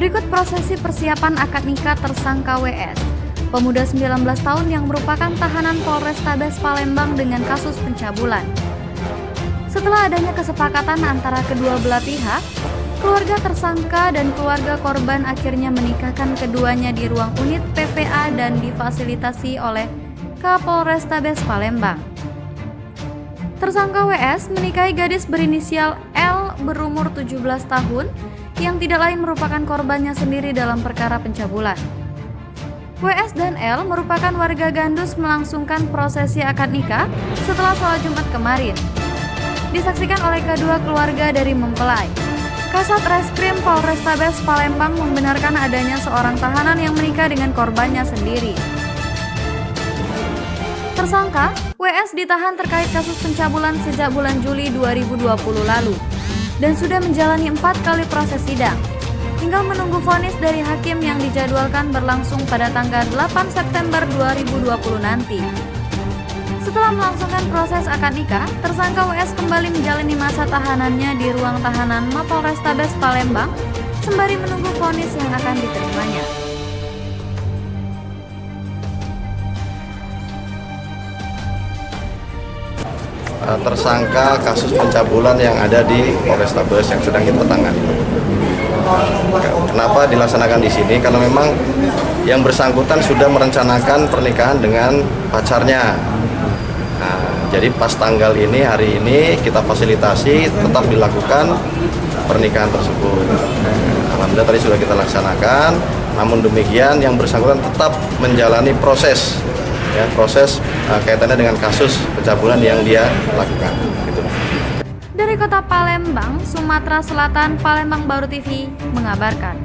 Berikut prosesi persiapan akad nikah tersangka WS, pemuda 19 tahun yang merupakan tahanan Polrestabes Palembang dengan kasus pencabulan. Setelah adanya kesepakatan antara kedua belah pihak, keluarga tersangka dan keluarga korban akhirnya menikahkan keduanya di ruang unit PPA dan difasilitasi oleh Kapolrestabes Palembang. Tersangka WS menikahi gadis berinisial L berumur 17 tahun yang tidak lain merupakan korbannya sendiri dalam perkara pencabulan. WS dan L merupakan warga Gandus melangsungkan prosesi akad nikah setelah sholat Jumat kemarin. Disaksikan oleh kedua keluarga dari mempelai. Kasat Reskrim Polrestabes Palembang membenarkan adanya seorang tahanan yang menikah dengan korbannya sendiri. Tersangka, WS ditahan terkait kasus pencabulan sejak bulan Juli 2020 lalu dan sudah menjalani 4 kali proses sidang. Tinggal menunggu vonis dari hakim yang dijadwalkan berlangsung pada tanggal 8 September 2020 nanti. Setelah melangsungkan proses akad nikah, tersangka WS kembali menjalani masa tahanannya di ruang tahanan Mapolrestabes Palembang sembari menunggu vonis yang akan diterimanya. Tersangka kasus pencabulan yang ada di Polrestabes yang sedang kita tangani. Kenapa dilaksanakan di sini? Karena memang yang bersangkutan sudah merencanakan pernikahan dengan pacarnya. Jadi pas tanggal ini, hari ini kita fasilitasi tetap dilakukan pernikahan tersebut. Alhamdulillah tadi sudah kita laksanakan. Namun demikian yang bersangkutan tetap menjalani proses. Proses kaitannya dengan kasus pencabulan yang dia lakukan. Gitu. Dari kota Palembang, Sumatera Selatan, Palembang Baru TV mengabarkan.